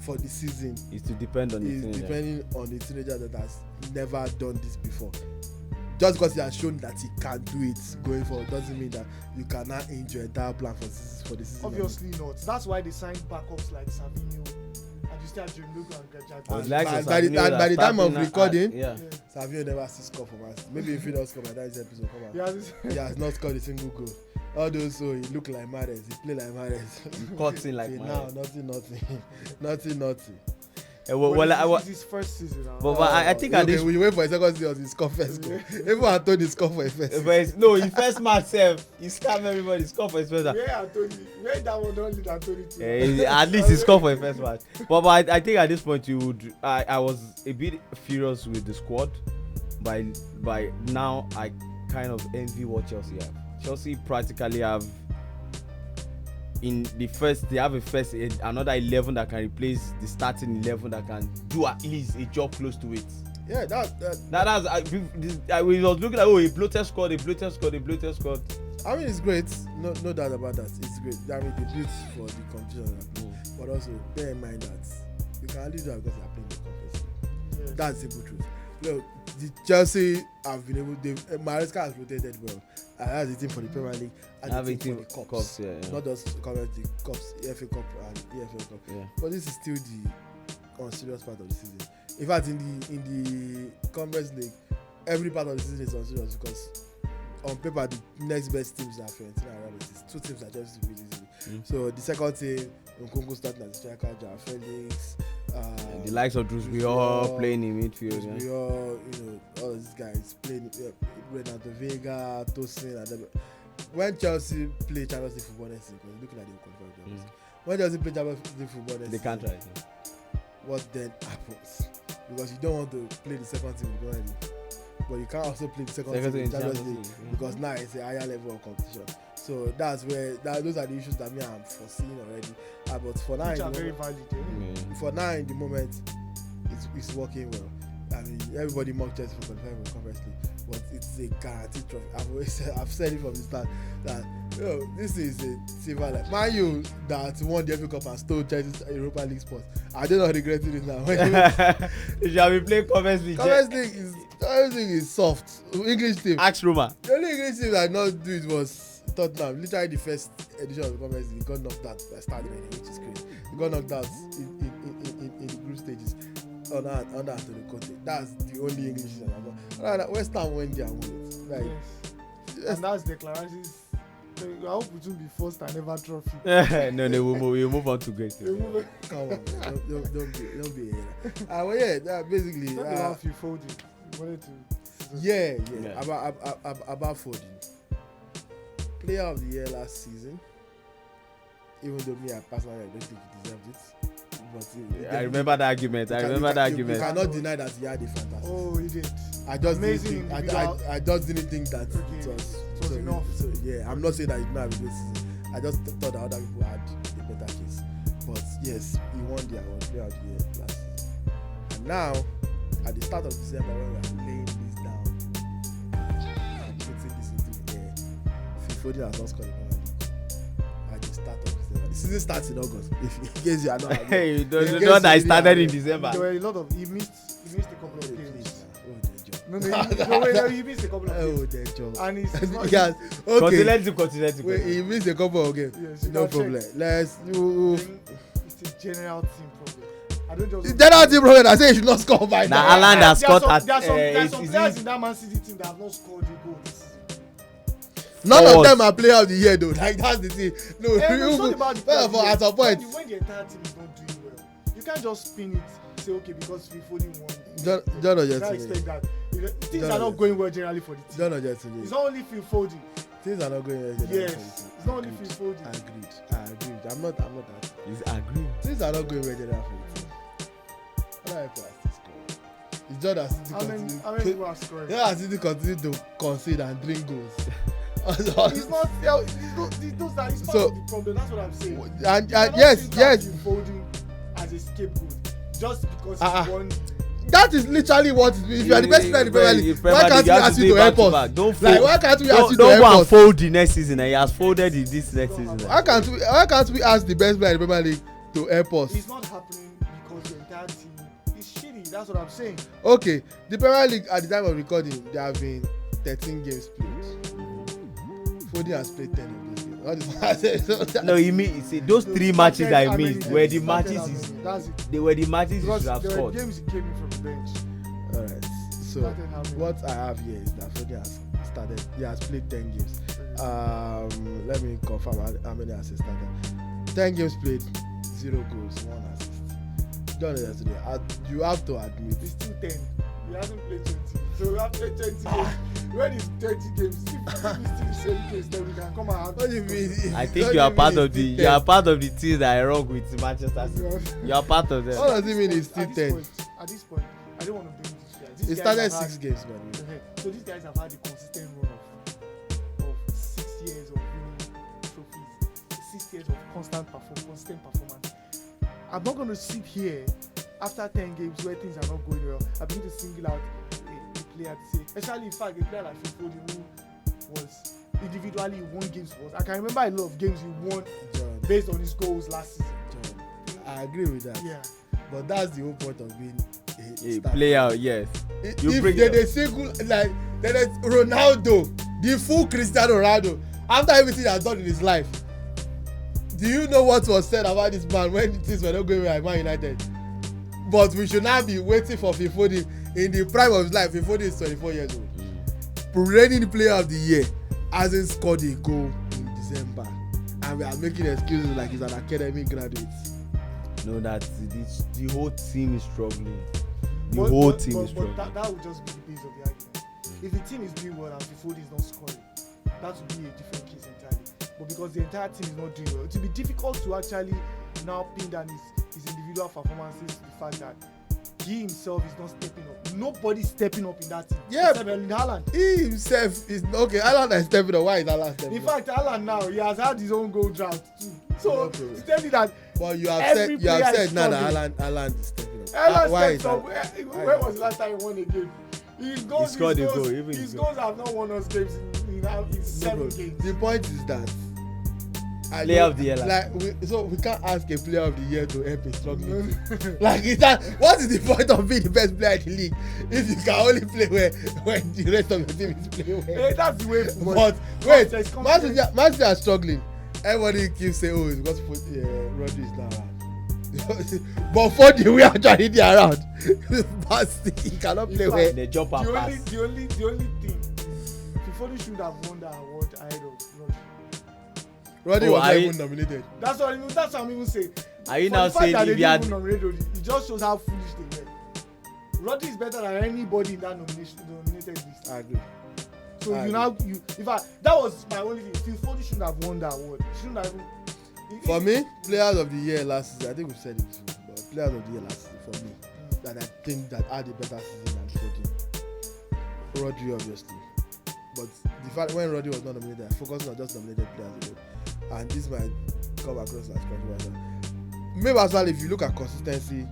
for the season is to depend on depending on the teenager that has never done this before, just because he has shown that he can do it going forward doesn't mean that you cannot change your entire plan for the season. Obviously not. That's why they signed backups like Savinho. And you still have Jeremy Doku and Gajah. By the time of recording, Savinho never still scored for us. Maybe if he does score by that episode, he has not scored a single goal. Although so he looked like Mahrez, he played like Mahrez. He caught in like Mahrez. Now, nothing. It's his first season now. But I think at this we wait for a second season, he scored first goal. Everyone Anthony scored for a first. But no, in first match self, he scammed everybody. He scored for his first match. Yeah, Anthony. Where that one don't lead Anthony to. At least he scored for his first match. But I think at this point I was a bit furious with the squad. By now I kind of envy what Chelsea have. Chelsea practically have they have another 11 that can replace the starting 11 that can do at least a job close to it. Yeah, we was looking at a bloated squad. I mean, it's great. No doubt about that. It's great. I mean, they built for the competition, but also bear in mind that you can only do that because they are playing the conference. Yes. That's the simple truth. Look, the Chelsea have been able. Maresca has rotated well. That's the team for the Premier League. And the team for the cups. Not just the cups, FA Cup and EFL Cup. Yeah. But this is still the unserious part of the season. In fact, in the Conference League, every part of the season is unserious because on paper the next best teams are Fiorentina and Real Betis. Two teams are just really easy. So the second team, Nkunku starting as a striker, Joao Felix, the likes of Drusbio playing in midfield. All these guys playing. Renato Vega, Tosin, and them. When Chelsea play Champions League football next season, because looking at the qualifier, when Chelsea play Champions League football next They can't try. What then happens? Because you don't want to play the second team in the Premier League, but you can't also play the second team in the Champions League because now it's a higher level of competition. So that's where those are the issues that me I'm foreseeing already. But for now, which are very valid. For now, in the moment, it's working well. I mean, everybody mocked Chelsea for qualifying for Conference League, but it's a guaranteed trophy. I've said it from the start that this is a silver like Man U that won the FA Cup and stole Chelsea's Europa League spot. I don't not regretting it now. You shall be playing Conference League. Conference League is soft. English team. Ask Roma. The only English team that did not do it was Tottenham. Literally the first edition of the Conference League got knocked out by starting which is crazy. They got knocked out in the group stages. Under Antonio Conte. That's the only English season I've done. West Ham went there and won it. Like, yes. And that's declarations. I hope it will be first and ever trophy. No, we'll move on to great. Come on, man. Don't be here. Well, yeah, basically. Talk about Phil Foden. You wanted to. Yeah. About Foden. Player of the year last season. Even though me, I personally don't think he deserved it. But I remember that argument. You cannot deny that he had a fantastic. Oh, he did. I just didn't think that it was enough. So yeah, I'm not saying that he did not have a good season. I just thought that other people had a better case. But yes, he won the award player of the year last season. And now, at the start of December, when we are laying this down and putting this into the air, Phil Foden has not scored a penalty. At the start of December. The season starts in August. If in case you are not. Hey, you don't know that it started in December. There were a lot of he missed a couple of games. No, he missed a couple of games. Oh, their job. And he's not. Yes. Okay. Continue. Wait, he missed a couple of games. Yes, no problem. check. Let's. It's a general team problem. I don't just. It's general team problem. I say he should not score by now. Now Alan has scored at. There are some players in that Man City team that have not scored a goal this season. None of them are player of the year though. Like that's the thing. No, it's not about the first of all, at some point. When the entire team is not doing well, you can't just spin it. Say okay because Phil Foden won. John you can't expect that. Things are not going well generally for the team. John Ojetule. It's not only Phil Foden. Things are not going well generally yes. for the team. It's not only Phil Foden. Agreed. I'm not that. He's agreeing. Things are not going well generally for the team. How do I pass this goal? It's just that City continue. How many people are scoring? Yeah, City continue to concede and drink goals. It's not. It's part of the problem. That's what I'm saying. And yes. Phil Foden as a scapegoat just because he won. That is literally what it means. If you are the best player in the Premier League, why can't we ask you to help us? Why can't we ask you to help us? Don't go and fold the next season. He has folded in this next season. Why can't we ask the best player in the Premier League to help us? It's not happening because the entire team is shitty. That's what I'm saying. Okay, the Premier League at the time of recording, there have been 13 games played. Foden has played 10 of those games. What is what I said? No, you mean those three matches I missed were the matches. They were the matches you should have scored. scored. There were games he came in from the bench. Alright, so what I have here is that Foden has started. He has played 10 games. Let me confirm how many assists started. 10 games played, 0 goals, 1 assist. Done it yesterday. You have to admit. It's still 10. He hasn't played 20. So we have played 20 games. When it's 30 games, if it's still the same case, then we can come and have. What do you mean? I think you are part of the teams that are wrong with Manchester City. You are part of them. What does it mean it's still 10? At this point, I don't want to blame these guys. It started 6 games, man. So these guys have had a consistent run of 6 years of winning trophies, 6 years of constant performance. I'm not going to sit here after 10 games where things are not going well. I begin to single out a player to say, especially in fact a player like Phil Foden who was individually he won games for us. I can remember a lot of games he won John, based on his goals last season. John, I agree with that. Yeah. But that's the whole point of being a star. Player, yes. You If bring they it dey single like then there's Ronaldo, the full Cristiano Ronaldo, after everything he has done in his life, do you know what was said about this man when things were not going well at Man United? But we should now be waiting for Phil Foden in the prime of his life. Phil Foden is 24 years old. Reigning player of the year hasn't scored a goal in December, and we are making excuses like he's an academy graduate. No, that the whole team is struggling. The whole team is struggling. But that would just be the base of the argument. If the team is doing well and Phil Foden is not scoring, that would be a different case entirely. But because the entire team is not doing well, it will be difficult to actually now pin down his individual performances to the fact that he himself is not stepping up. Nobody's stepping up in that team. Yeah. Except Erling Haaland. He himself is okay. Haaland is stepping up. Why is Haaland stepping In up? fact, Haaland now, he has had his own goal drought too. So No problem. to tell you that But you have every said player is now that struggling. Haaland is stepping up. Haaland Why stepped is up. that? When was the last time he won a game? His goals, scored his a goals, goal, even his his goals have not won us games in 7 No, games. the point is that Player of the year, so we can't ask a player of the year to help a struggling team. Like is that what is the point of being the best player in the league if you can only play well when the rest of your team is playing well? Hey, that's the way. But wait, There's confidence. Man City are struggling. Everybody keeps saying, "Oh, it's because Rodri is not around." But for the way actually they are around, Man City he cannot play In well. fact, The jump and pass. The only thing Fifoli should have won that award ahead of Rodri. Rodri Oh, was not I- even nominated. That's what I'm even saying. Are you For now the fact saying that they if you didn't had even nominate Rodri, it just shows how foolish they were. Rodri is better than anybody in that nominated list. I agree. So I in fact, that was my only thing. Fifoli shouldn't have won that award. He shouldn't have even. For me, players of the year last season, I think we've said it before, but players of the year last season for me, that I think that had a better season than Rodri, obviously. But the fact when Rodri was not nominated, I focused on just nominated players alone. And this might come across as controversial. Maybe as well if you look at consistency,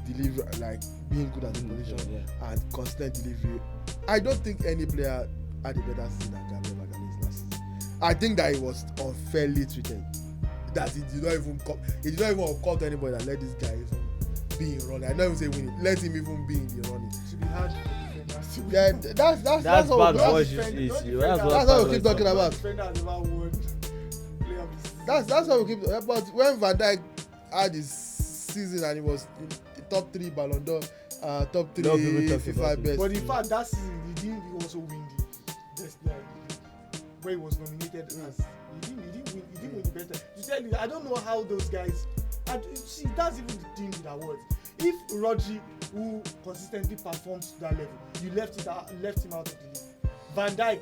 delivery, like being good at the position and consistent delivery, I don't think any player had a better season than Gabriel Magalhaes last season. I think that he was unfairly treated. That he did not even occur to anybody that let this guy even be in running. I don't even say winning. Let him even be in the running. To be hard for defenders to Yeah, that's That's bad what voice. defend- don't defend That's that. what we keep talking no about. defender has ever won player of the season. That's what we keep. But when Van Dijk had his season and he was in the top 3 Ballon d'Or, top 3 No people talk FIFA about it. best. But in fact, that season he didn't also win the best player in the league, where he was nominated as. He didn't win the best player. To tell you, I don't know how those guys. See, that's even the thing with awards. If Rodri, who consistently performed to that level, you left him out of the league. Van Dijk,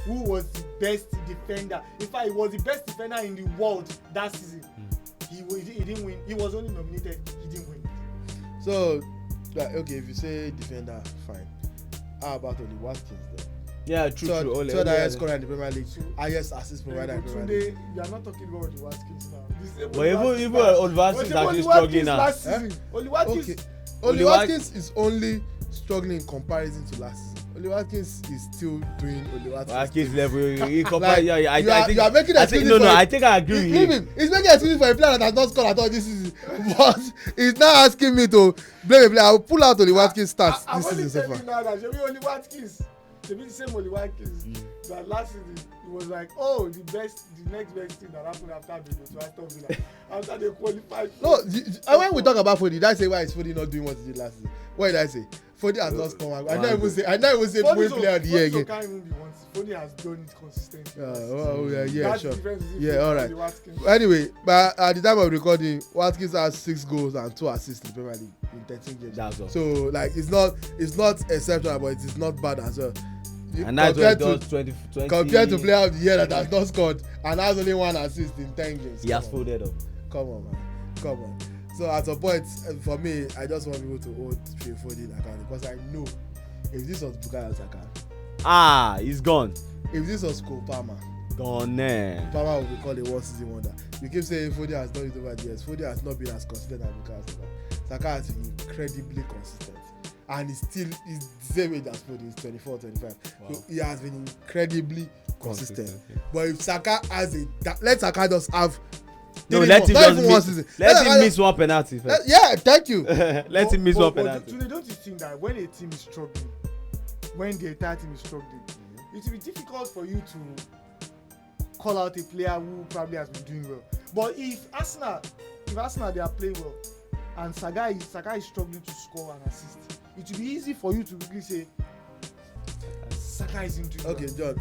who was the best defender, in fact, he was the best defender in the world that season. He didn't win. He was only nominated. He didn't win. So, like, okay, if you say defender, fine. How about Oli Watkins then? Yeah, true. Third highest scorer in the Premier League, So- highest assist provider in the Premier Tunde, League. you are not talking about the Watkins now. But even Oliver is actually struggling now. Last season. Oli Watkins. Okay, Oli Oli Watkins is only struggling in comparison to last season. Oli Watkins is still doing Oli Watkins. Watkins level. He Like, compare. Yeah, I think. you are making I think excuses no. for I think I agree with Leave him. him. He's making excuses for a player that has not scored at all this season. But he's now asking me to blame a player. I will pull out Oli Watkins stats I'm this only season so telling far. you now that Shebi Oli Watkins. Shebi the same Oli Watkins. That last season it was like, oh, the next best thing that happened after Bedo to Aston Villa after they qualified. No, when we talk about Fodi, did I say why is Fodi not doing what he did last season? What did I say? Fodi has not scored. I never even say Fodi player of the year again. can't even be one. Fodi has done it consistently. Yeah, That's sure. the difference between Yeah, Fodi all and right. Oli Watkins. Anyway, but at the time of recording, Watkins has 6 goals and 2 assists in the Premier League in 13 games. That's all. So like it's not exceptional, but it is not bad as well. And that's what Compared he does. 20. compared to player of the year that has not scored and has only 1 assist in 10 games. He has Come on. folded up. Come on, man. Come on. So at a point, for me, I just want people to hold Phil Foden account because I know if this was Bukayo Saka, Ah, he's gone. if this was Cole Palmer, Gone. Palmer would be called a one-season wonder. You keep saying Foden has done it over the years. Foden has not been as consistent as Bukayo Saka. Saka has been incredibly consistent. and he's the same age as Foden. He's 24, 25. Wow. So he has been incredibly consistent. Yeah. But if Saka has let Saka just have. No, three let months, him not just even one miss. season. Let him miss one penalty first. Yeah, thank you. Let him miss one penalty. Today, don't you think that when a team is struggling, when the entire team is struggling, it will be difficult for you to call out a player who probably has been doing well. But if Arsenal they are playing well, and Saka is struggling to score and assist, it will be easy for you to quickly say Saka isn't doing well. Okay, John.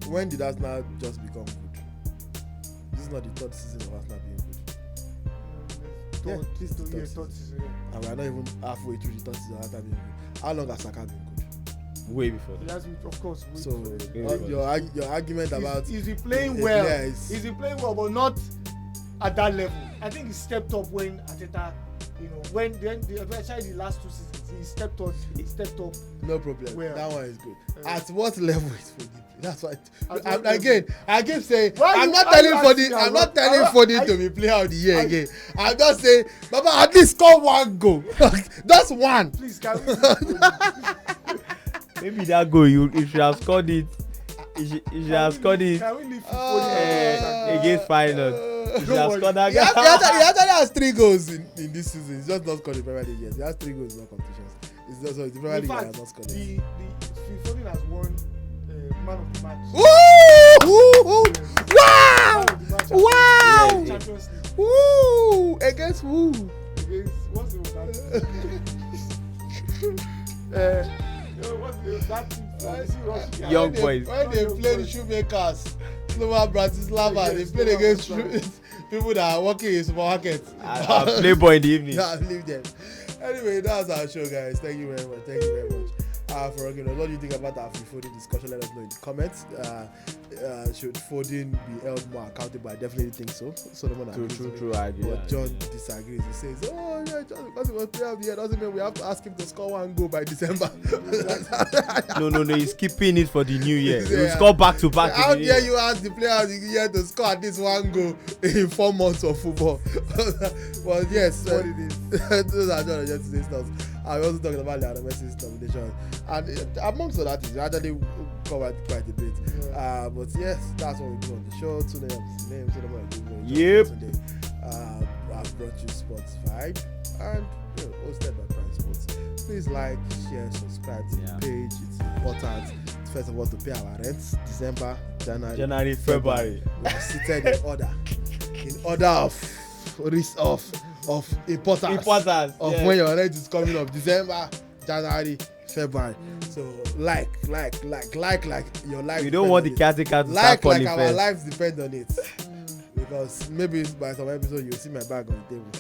When did Arsenal just become good? This is not the third season of Arsenal being good. This is the third season. And we are not even halfway through the third season of Arsenal being good. How long has Saka been good? Way before that. Of course. So your argument about he's been playing well. He's been playing well, but not at that level. I think he stepped up when Arteta, when especially the last 2 seasons, he stepped up. No problem. Well, that one is good. At what level is Foden? That's why. I keep saying I'm not telling Foden to be player of the year again. I'm just saying, Baba, at least score one goal. Just one. Please, can we? Maybe that goal you should have scored it. You should have scored it Can we leave Foden against Final. You should have scored that He actually has 3 goals in this season. He's just not scored in Premier League yet. He has 3 goals in all competitions. It's just the Premier League has not scored. The Foden has won man of the match. Wow! Champions League. Woo! Against who? Against what's the team? Young boys. When they play the Shoemakers, Slova Bratislava, they played against people that are working in supermarkets. I play ball in the evening. Yeah, leave them. Anyway, that's our show, guys. Thank you very much. For rocking us. What do you think about our free Foden discussion? Let us know in the comments. Should Foden be held more accountable? I definitely think so. Solomon True. I agree. But John disagrees. He says, "Oh yeah, just because he was player of the year doesn't mean we have to ask him to score 1 goal by December." No. He's keeping it for the new year. He'll score back to back. How dare you ask the player of the year to score at least 1 goal in 4 months of football? Well, yes, what it is. those are John and yesterday's thoughts. I'm also talking about the Messi's nomination, and amongst other things, we actually covered quite a bit. Yeah. But yes, that's what we do on the show. Today, name Yep. Today, I've brought you Sports Vibe and hosted by Prime Sports. Please like, share, subscribe to the page. It's important. First of all, to pay our rents. December, January, February. We are seated in order of importance of when your rent is coming up. December, January, February. So like your life. We don't want the caretaker to start calling like our first. lives depend on it. Because maybe by some episode you'll see my bag on the table.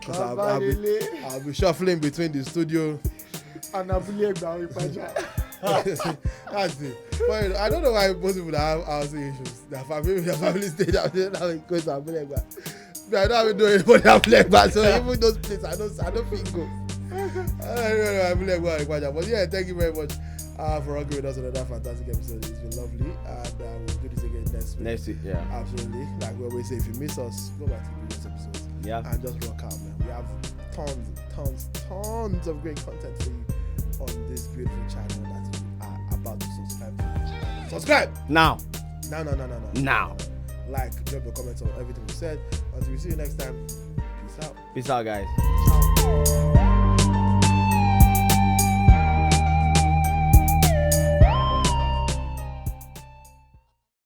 Because I'll be shuffling between the studio and Abule Egba. That's it. But I don't know why most people that have housing issues, their family stay down there now it goes to Abule Egba. I don't even know anybody Abule Egba, so even those places I don't feel go. I don't know Abule Egba. But yeah, thank you very much for rocking with us on another fantastic episode. It's been lovely, and we'll do this again next week. Yeah. Absolutely. Like we always say, if you miss us, go back to the previous episodes. Yeah. And just rock out, man. We have tons of great content for you on this beautiful channel that you are about to subscribe to. Subscribe Now. Now. Like, drop your comments on everything we said. Until we see you next time. Peace out. Peace out, guys. Ciao.